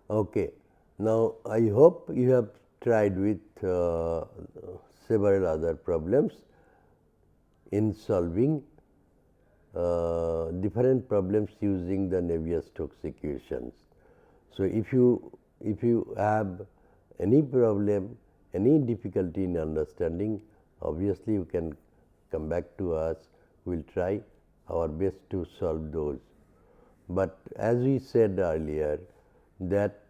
Okay. Now, I hope you have tried with several other problems in solving different problems using the Navier-Stokes equations. So, if you have any problem, any difficulty in understanding, obviously you can come back to us. We will try our best to solve those. But as we said earlier, that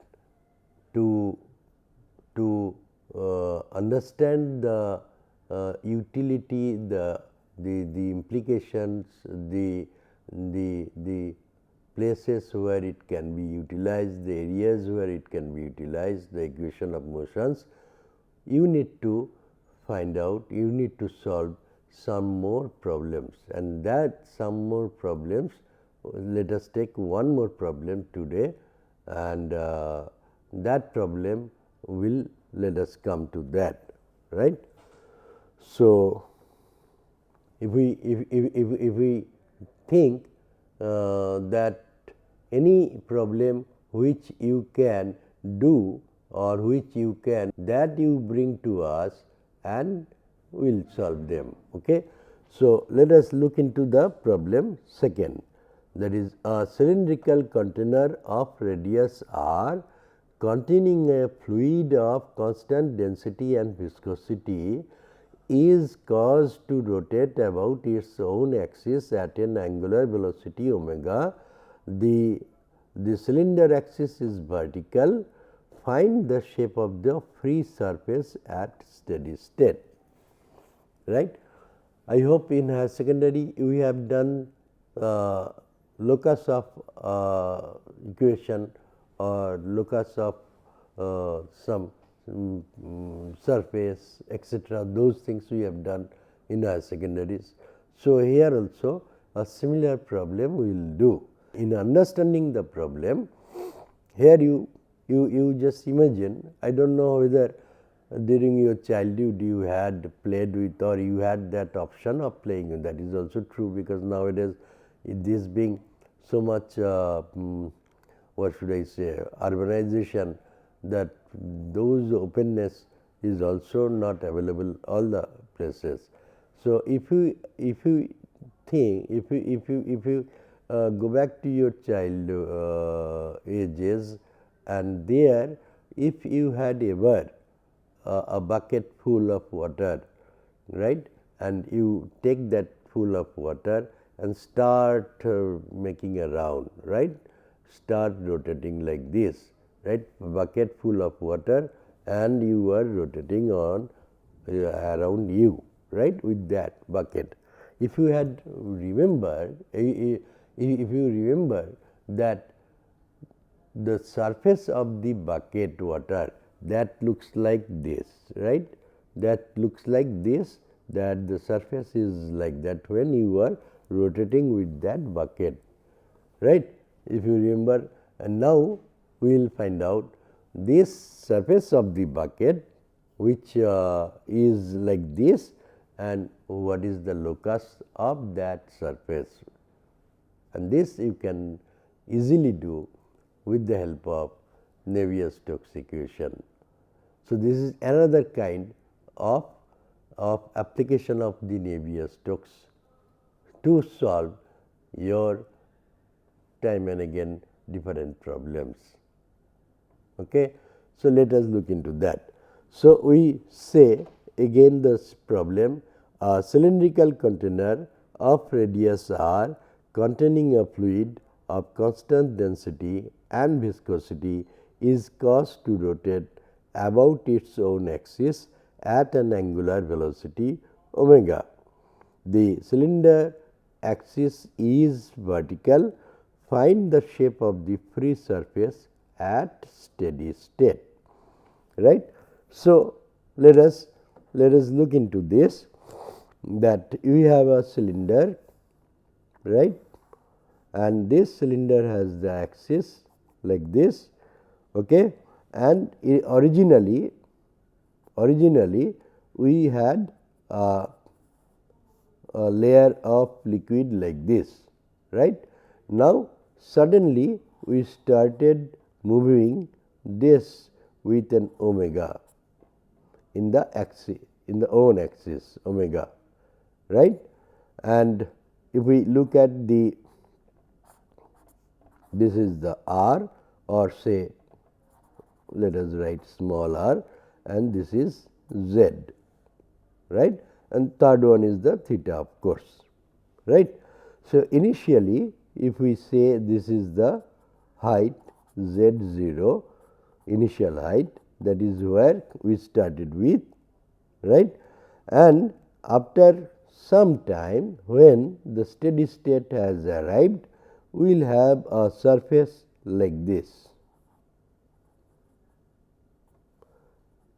to understand the utility, the implications, the places where it can be utilized, the areas where it can be utilized, the equation of motions, you need to find out, you need to solve some more problems, and that some more problems, let us take one more problem today, and that problem will let us come to that, right. So, if we think that any problem which you can do or which you can that you bring to us and we will solve them. Okay. So, let us look into the problem second, that is a cylindrical container of radius r containing a fluid of constant density and viscosity is caused to rotate about its own axis at an angular velocity omega. The cylinder axis is vertical. Find the shape of the free surface at steady state. Right. I hope in higher secondary we have done locus of equation or locus of some surface, etc. Those things we have done in our secondaries. So, here also a similar problem we will do. In understanding the problem, here you just imagine, I do not know whether during your childhood you had played with or you had that option of playing, that is also true, because nowadays this being so much what should I say, urbanization, that those openness is also not available all the places. So, if you think, if you go back to your child ages, and there if you had ever a bucket full of water, right, and you take that full of water and start making a round, right, start rotating like this, right, bucket full of water, and you are rotating on around you, right, with that bucket. If you had remembered, if you remember that the surface of the bucket water, that looks like this, right, that looks like this, that the surface is like that when you are rotating with that bucket, right, if you remember. And now we will find out this surface of the bucket, which is like this, and what is the locus of that surface, and this you can easily do with the help of Navier-Stokes equation. So, this is another kind of application of the Navier-Stokes to solve your time and again different problems. Okay. So, let us look into that. So, we say again this problem, a cylindrical container of radius r containing a fluid of constant density and viscosity is caused to rotate about its own axis at an angular velocity omega. The cylinder axis is vertical. Find the shape of the free surface at steady state, right. So, let us look into this, that you have a cylinder, right, and this cylinder has the axis like this, okay, and originally we had a layer of liquid like this, right. Now, suddenly we started moving this with an omega in the axis, in the own axis omega, right. And if we look at the, this is the r, or say let us write small r, and this is z, right, and third one is the theta, of course, right. So, initially if we say this is the height z0, initial height, that is where we started with, right, and after some time when the steady state has arrived, we will have a surface like this,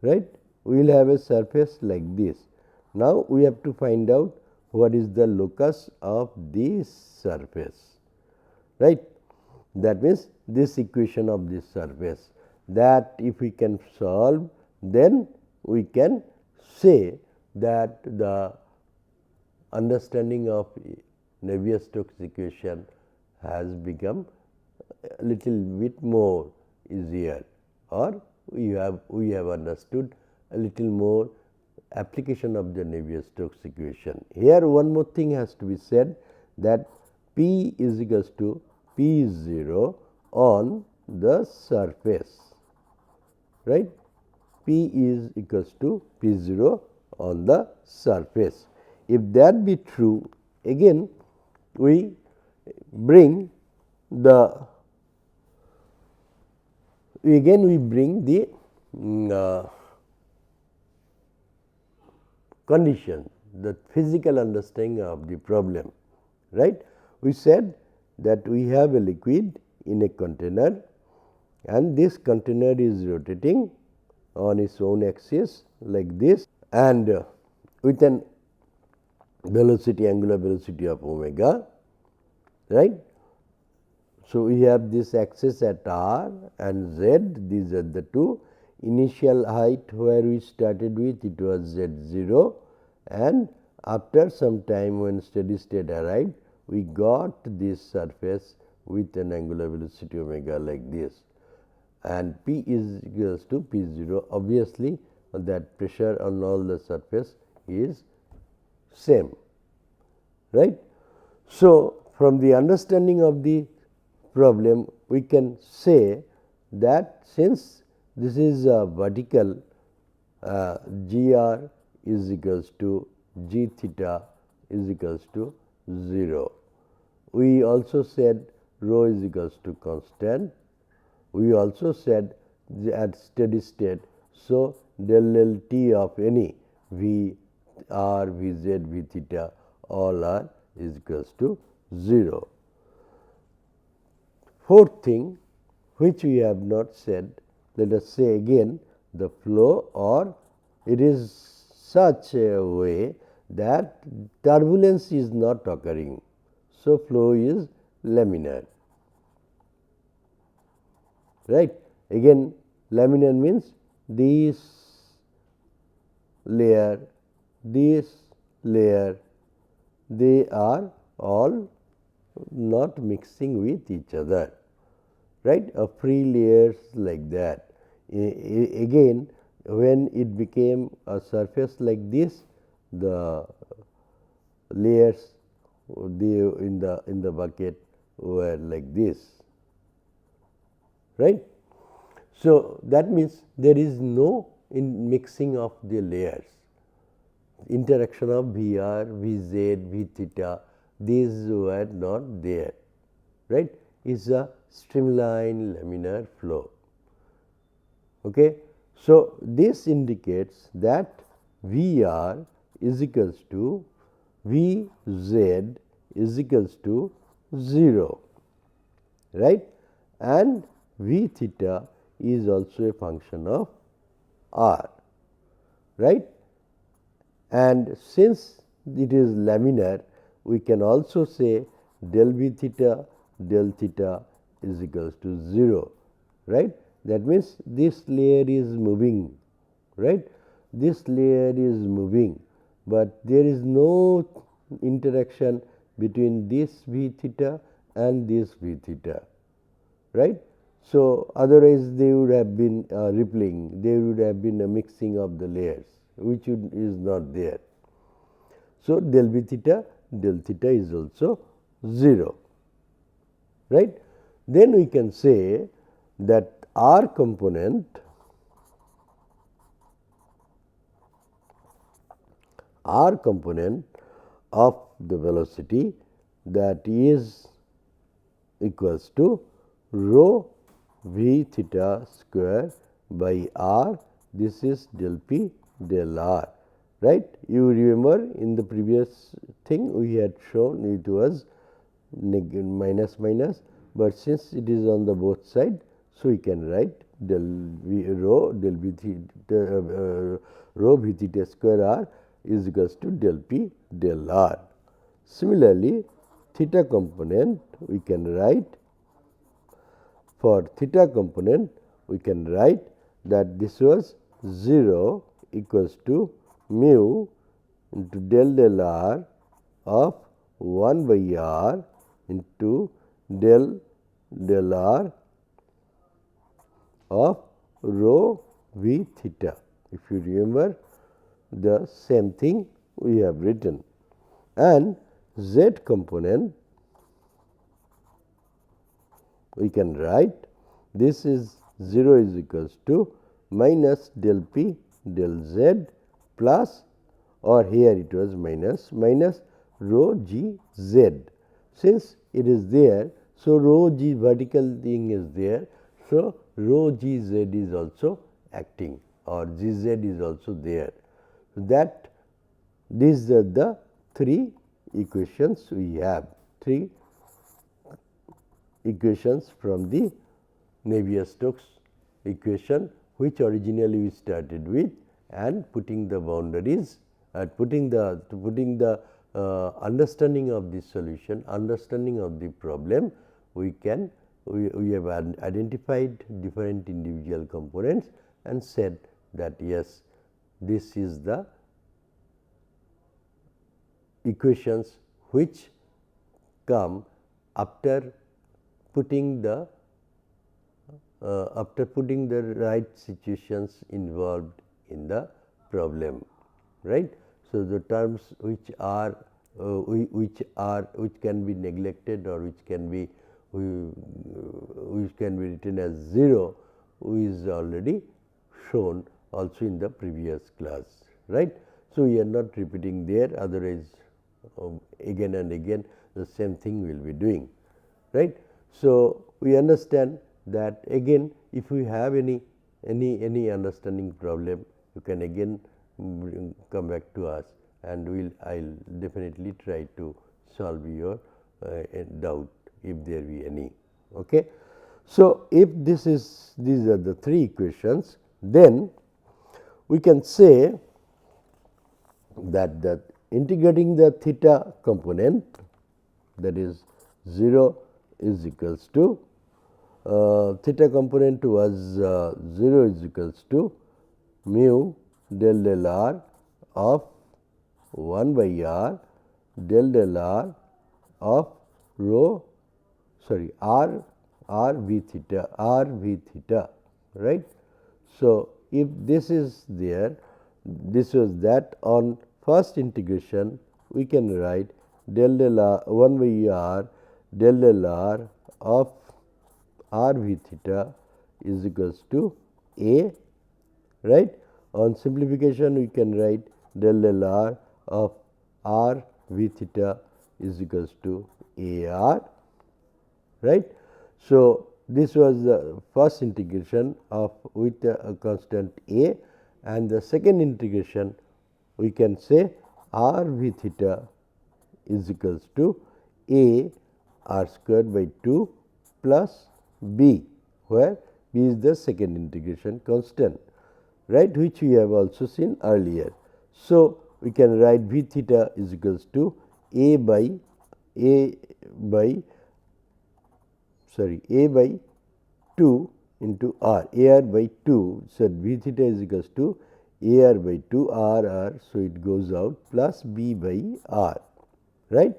right. We will have a surface like this. Now, we have to find out what is the locus of this surface, right. That means, this equation of this surface, that if we can solve, then we can say that the understanding of Navier-Stokes equation has become a little bit more easier, or we have understood a little more application of the Navier-Stokes equation. Here one more thing has to be said, that P is equals to P0 on the surface, right. P is equals to P0 on the surface. If that be true, again we bring the condition, the physical understanding of the problem, right. We said that we have a liquid in a container, and this container is rotating on its own axis like this, and with an velocity, angular velocity of omega, right. So, we have this axis at r and z, these are the two. Initial height where we started with, it was z0, and after some time when steady state arrived, we got this surface with an angular velocity omega like this, and P is equals to P0. Obviously, that pressure on all the surface is same, right. So, from the understanding of the problem, we can say that since this is a vertical, gr is equals to g theta is equals to 0. We also said rho is equals to constant. We also said at steady state, so del L T of any V r, V z, V theta all are is equals to 0. Fourth thing which we have not said, let us say again, the flow, or it is such a way that turbulence is not occurring. So, flow is laminar, right. Again, laminar means this layer, they are all not mixing with each other, right, a free layers like that. Again, when it became a surface like this, the layers in the bucket were like this, right. So, that means there is no mixing of the layers, interaction of Vr, Vz, V theta, these were not there, right. Is a streamline laminar flow. Okay. So, this indicates that Vr is equals to Vz is equals to 0, right, and V theta is also a function of r, right. And since it is laminar, we can also say del V theta is equals to 0, right. That means, this layer is moving, right, this layer is moving, but there is no interaction between this V theta and this V theta, right. So, otherwise they would have been rippling, there would have been a mixing of the layers, which is not there. So, del theta is also 0, right. Then we can say that R component of the velocity, that is equals to rho v theta square by R. This is del P del R, right. You remember in the previous thing we had shown it was minus minus, but since it is on the both side, so we can write del v rho del v theta rho v theta square R is equals to del P del R. Similarly, theta component we can write, for theta component we can write that this was 0 equals to mu into del R of 1 by R into del R of rho v theta. If you remember, the same thing we have written, and z component we can write this is 0 is equals to minus del P del Z plus, or here it was minus rho g z. Since it is there, so rho g vertical thing is there, so rho g z is also acting, or g z is also there. That these are the three equations we have, three equations from the Navier-Stokes equation, which originally we started with, and putting the boundaries, putting the understanding of the solution, understanding of the problem, we have identified different individual components and said that yes, this is the equations which come after putting the right situations involved in the problem, right. So, the terms which can be neglected, or which can be written as 0 is already shown also in the previous class, right. So, we are not repeating there, otherwise again and again the same thing we will be doing, right. So, we understand that again if we have any understanding problem, you can again come back to us, and I will definitely try to solve your doubt if there be any. Okay. So, if these are the three equations, then we can say that integrating the theta component, that is 0 is equals to theta component was 0 is equals to mu del R of 1 by R del R of rho R v theta, right. So, if this is there, this was that, on first integration we can write del R 1 by R del R of R v theta is equals to A, right. On simplification we can write del R of R v theta is equals to A R, right. So, this was the first integration of with a constant A, and the second integration we can say R v theta is equals to A R squared by 2 plus B, where B is the second integration constant, right, which we have also seen earlier. So, we can write V theta is equals to A by 2 into R, AR by 2. So, V theta is equals to AR by 2 R. So, it goes out plus B by R, right.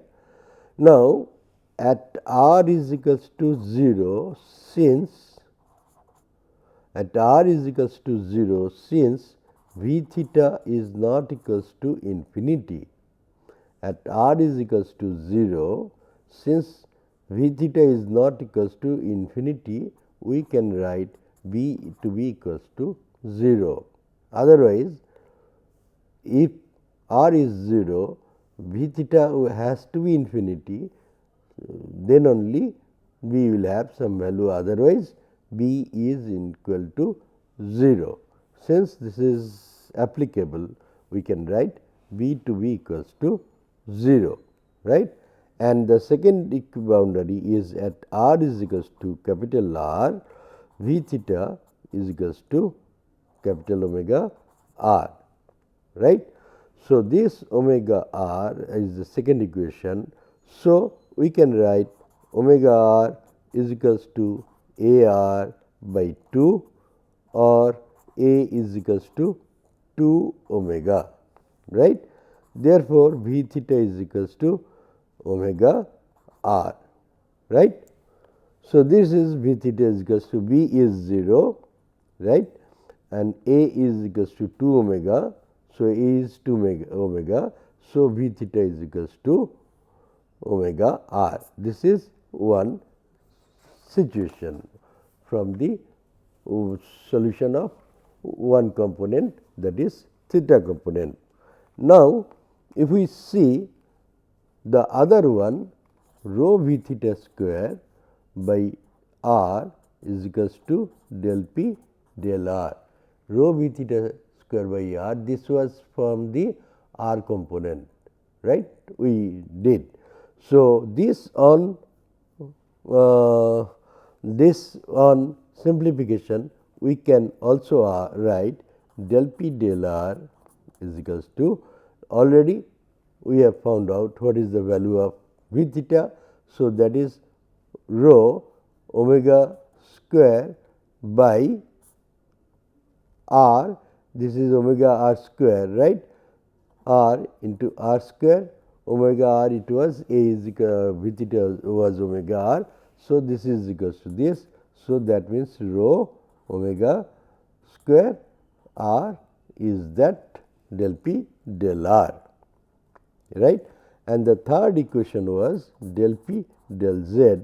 Now, at R is equals to 0, since at r is equals to 0, since V theta is not equals to infinity. At r is equals to 0, since V theta is not equals to infinity, we can write B to be equals to 0. Otherwise, if r is 0, V theta has to be infinity, then only B will have some value, otherwise B is equal to 0. Since this is applicable, we can write B to be equals to 0, right. And the second boundary is at r is equals to capital R, V theta is equals to capital omega r, right. So, this omega r is the second equation. So, we can write omega r is equals to a r by 2, or a is equals to 2 omega, right. Therefore, V theta is equals to omega r, right. So, this is V theta is equals to B is 0, right, and A is equals to 2 omega. So, A is 2 omega. So, V theta is equals to omega r. This is one situation from the solution of one component, that is theta component. Now, if we see the other one, rho V theta square by r is equals to del P del r. Rho V theta square by r, this was from the r component, right, we did. So, this on simplification, we can also write del P del r is equals to, already we have found out what is the value of V theta. So, that is rho omega square by r, this is omega r square, right, r into r square, omega r it was a is equal, V theta was omega r. So, this is equals to this. So, that means rho omega square r is that del P del r, right. And the third equation was del P del z,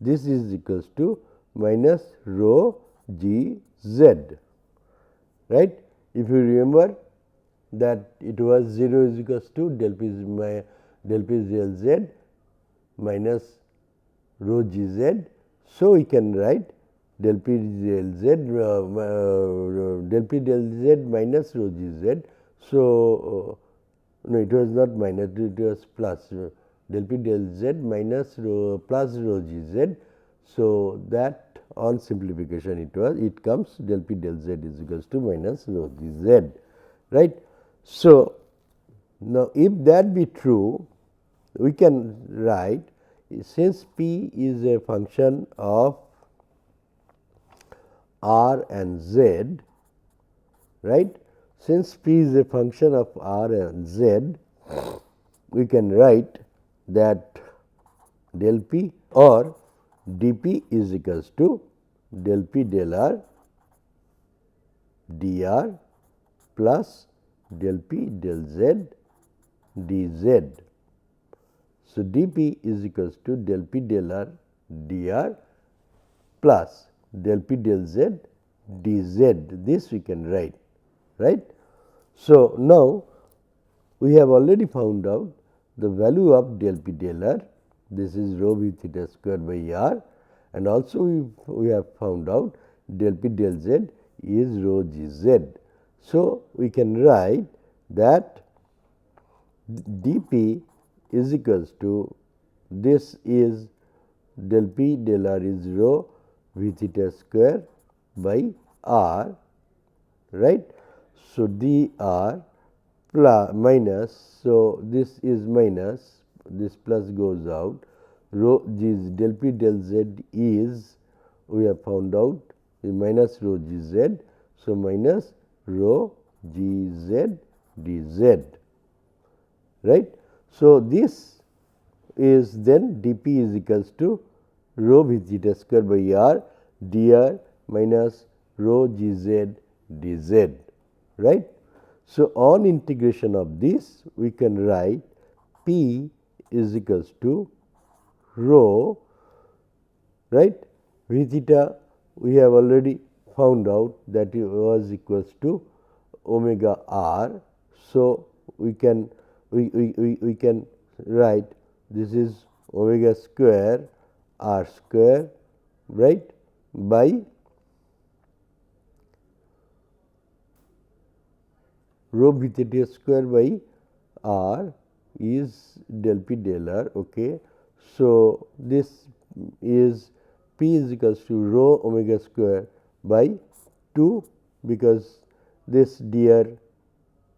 this is equals to minus rho g z, right. If you remember that it was 0 is equals to del P del z minus rho g z. So, we can write del P del z minus rho g z. So, no, it was not minus, it was plus del P del z minus rho plus rho g z. So, that on simplification it comes del P del z is equals to minus rho g z, right. So, now if that be true, we can write, since P is a function of r and z, right. Since P is a function of r and z, we can write that del P or dP is equals to del P del r dr plus del P del z dz. So, dP is equals to del P del r dr plus del P del z dz. This we can write, right. So, now we have already found out the value of del P del r, this is rho V theta square by r, and also we have found out del P del z is rho g z. So, we can write that dP is equals to, this is del P del r is rho V theta square by r, right. So, dr plus minus, so this is minus, this plus goes out, rho g del P del z is, we have found out, is minus rho g z. So, minus rho g z dz, right. So, this is then dP is equals to rho V theta square by r dr minus rho gz dz, right. So, on integration of this we can write P is equals to rho, right. V theta we have already found out that it was equals to omega r. So, we can write this is omega square r square, right, by rho v theta square by r is del p del r. Okay. So, this is P is equals to rho omega square by 2, because this dr,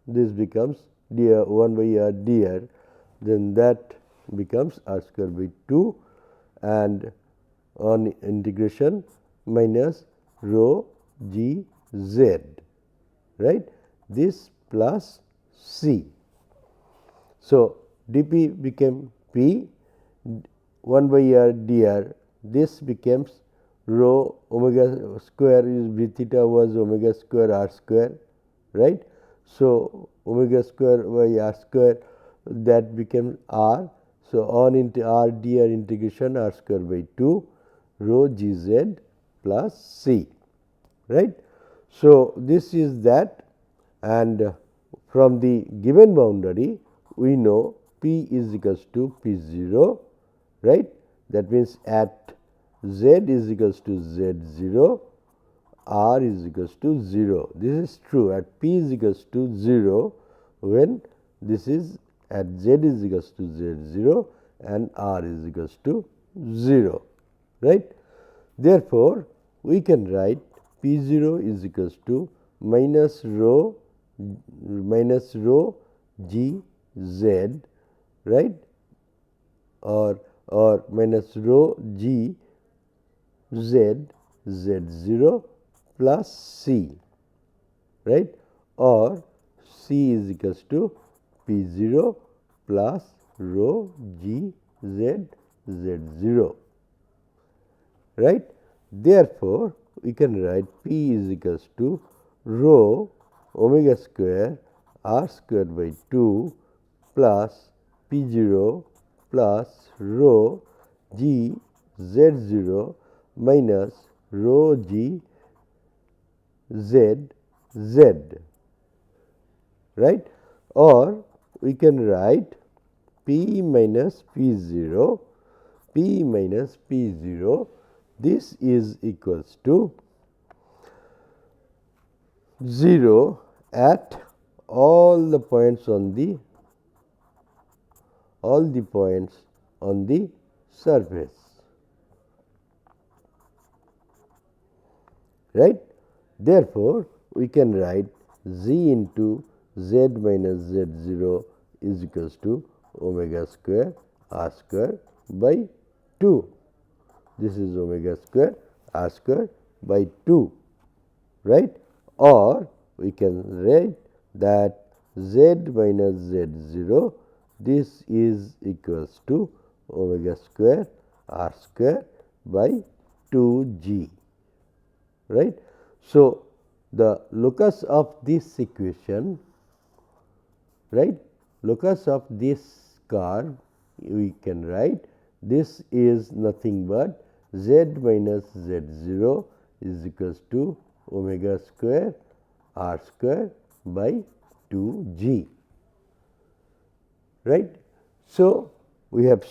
this becomes dr 1 by r dr, then that becomes r square by 2, and on integration minus rho g z, right, this plus c. So, dp became p 1 by r dr, this becomes rho omega square is v theta was omega square r square, right. So, omega square by r square, that became r. So, on into r dr integration r square by 2 rho g z plus c, right. So, this is that, and from the given boundary we know P is equals to P 0, right. That means, at z is equals to z 0, r is equals to 0. This is true at P is equals to 0, when this is at z is equals to z 0 and r is equals to 0, right. Therefore, we can write P 0 is equals to minus rho g z, right, or minus rho g z z 0 plus c, right, or c is equals to P 0 plus rho g z z 0, right. Therefore, we can write P is equals to rho omega square r square by 2 plus P 0 plus rho g z 0 minus rho g z z, right, or we can write P minus P 0, P minus P 0, this is equals to 0 at all the points on the surface, right. Therefore, we can write z into z minus z 0 is equals to omega square r square by 2. This is omega square r square by 2, right, or we can write that z minus z 0, this is equals to omega square r square by 2 g, right. So, the locus of this equation, right, locus of this curve we can write this is nothing but z minus z 0 is equals to omega square r square by 2 g, right. So, we have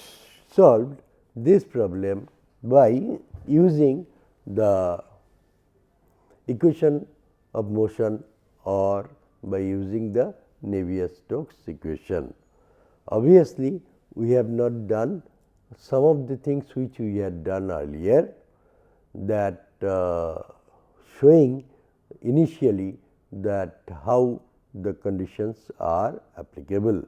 solved this problem by using the equation of motion or by using the Navier-Stokes equation. Obviously, we have not done some of the things which we had done earlier, that showing initially that how the conditions are applicable,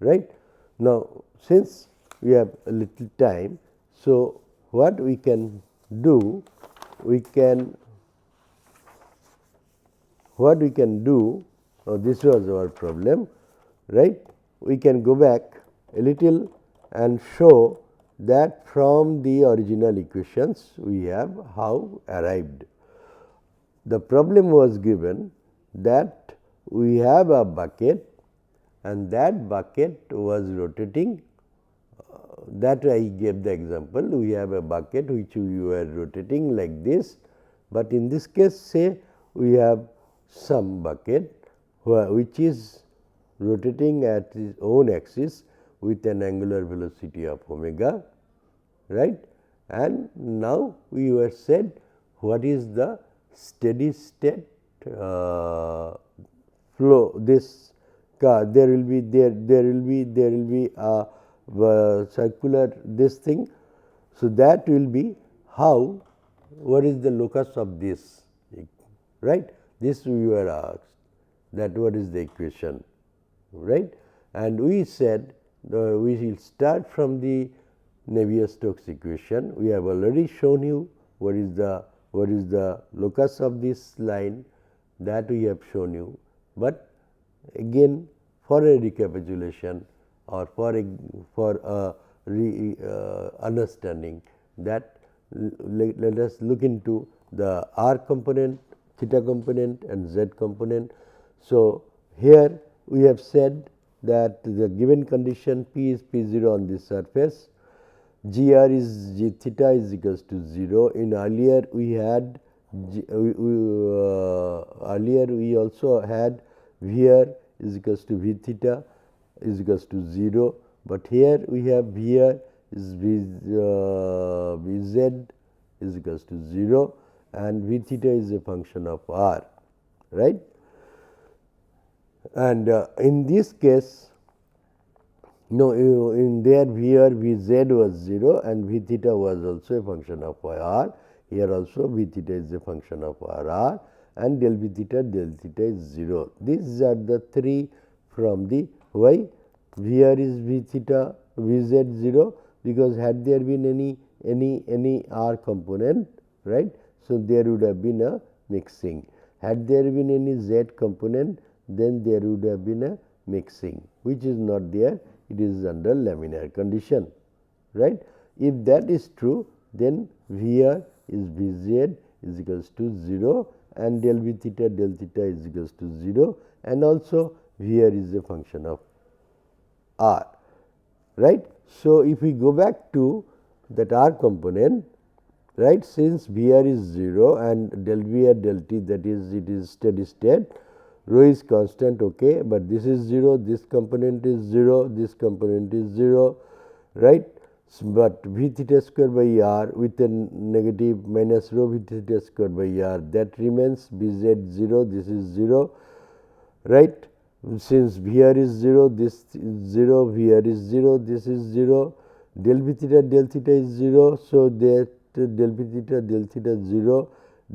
right. Now, since we have a little time, so what we can do, this was our problem, right. We can go back a little and show that from the original equations we have how arrived. the problem was given that we have a bucket and that bucket was rotating. That I gave the example. We have a bucket which we were rotating like this, but in this case say we have some bucket which is rotating at its own axis with an angular velocity of omega, right. And now we were said what is the steady state flow. This there will be a circular this thing. So, that will be how, what is the locus of this, right. This we were asked that what is the equation, right. And we said we will start from the Navier-Stokes equation. We have already shown you what is the locus of this line, that we have shown you, but again for a recapitulation or for a understanding that let us look into the r component, theta component and z component. So, here we have said that the given condition P is P0 on this surface, gr is g theta is equals to 0. In earlier we had earlier we also had Vr is equals to V theta is equals to 0, but here we have Vr is Vz is equals to 0 and V theta is a function of r, right. And in this case, no, in there Vr Vz was 0 and V theta was also a function of r. Here also V theta is a function of r and del V theta is 0. These are the three from the why Vr is V theta Vz 0, because had there been any r component, right. So, there would have been a mixing. Had there been any z component, then there would have been a mixing, which is not there. It is under laminar condition, right. If that is true, then Vr is Vz is equals to 0 and del V theta is equals to 0, and also Vr is a function of r, right. So, if we go back to that r component, right, since Vr is 0 and del Vr del t, that is it is steady state, rho is constant, okay, but this is 0, this component is 0, this component is 0, right. But V theta square by r with a negative minus rho V theta square by r, that remains Bz 0, this is 0, right. Since Vr is 0, this is 0, Vr is 0, this is 0, del V theta is 0. So, that del V theta 0,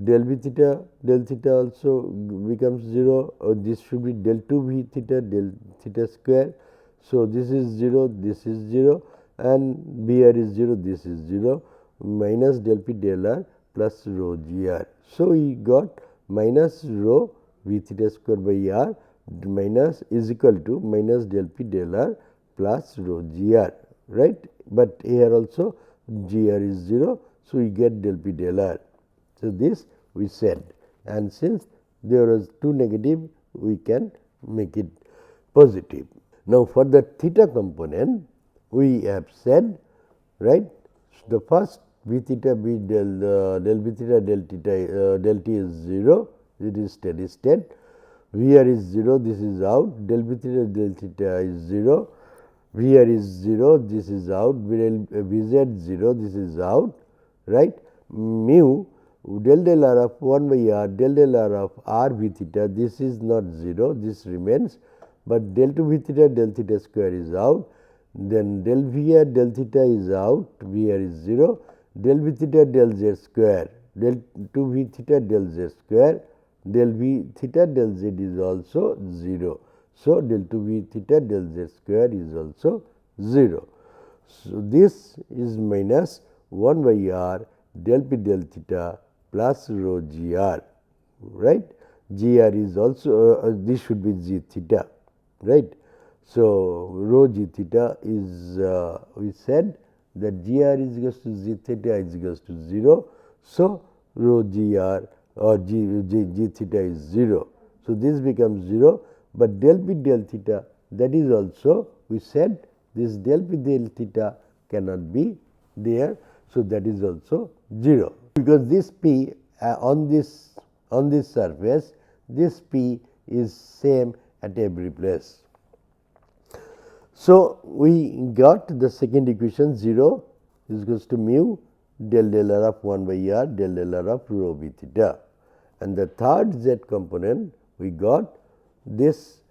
del V theta also becomes 0, or this should be del 2 V theta square. So, this is 0, this is 0 and Br is 0, this is 0, minus del P del r plus rho gr. So, we got minus rho V theta square by r minus is equal to minus del P del r plus rho gr, right. But here also gr is 0. So, we get del P del r. So, this we said, and since there was 2 negative, we can make it positive. Now, for the theta component, we have said, right, the first V theta B del V theta del t is 0, it is steady state. Vr is 0, this is out, del V theta is 0, Vr is 0, this is out, Vz 0, this is out, right. Mu del r of 1 by r del r of r V theta, this is not 0, this remains, but del 2 V theta square is out, then del Vr del theta is out, Vr is 0, del V theta del z square, del 2 V theta del z square, del V theta del z is also 0. So, del 2 V theta del z square is also 0. So, this is minus 1 by r del P del theta plus rho gr, right. Gr is also this should be g theta, right. So, rho g theta is we said that gr is equals to g theta is equals to 0. So, rho gr or g theta is 0. So, this becomes 0, but del p del theta, that is also, we said this del p del theta cannot be there. So, that is also 0, because this p on this surface, this p is same at every place. So, we got the second equation 0 is equals to mu del del r of 1 by r del del r of rho v theta, and the third z component we got this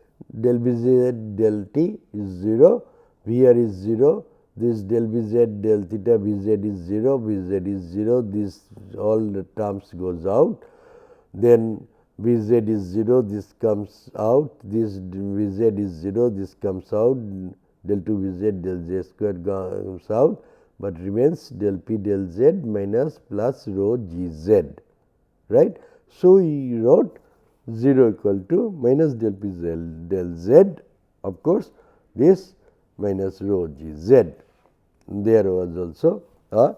del b z del t is 0, v r is 0, this del b z del theta v z is 0, v z is 0, this all the terms goes out, then v z is 0, this comes out, this v z is 0, this comes out, del 2 v z del z square comes out, but remains del p del z minus plus rho g z, right. So, we wrote 0 equal to minus del p del z, of course, this minus rho g z. There was also a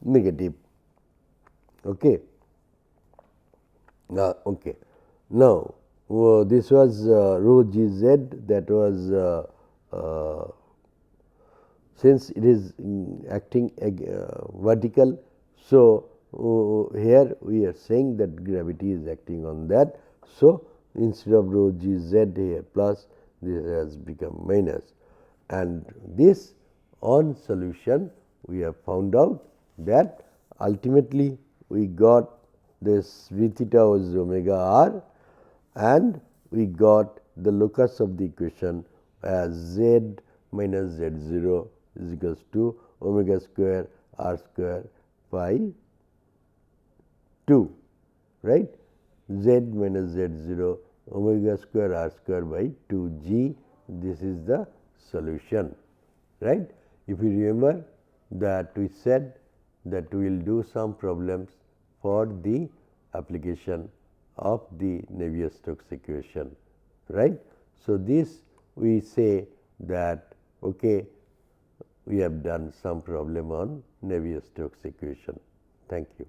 negative. Okay. Okay. Now, this was rho g z, that was since it is acting vertical. So, here we are saying that gravity is acting on that. So, instead of rho g z here plus, this has become minus, and this on solution we have found out that ultimately we got this v theta was omega r, and we got the locus of the equation as z minus z 0 is equals to omega square r square by 2, right. Z minus z 0 omega square r square by 2 g, this is the solution, right. If you remember that we said that we will do some problems for the application of the Navier-Stokes equation, right. So, this we say that okay, we have done some problem on Navier-Stokes equation. Thank you.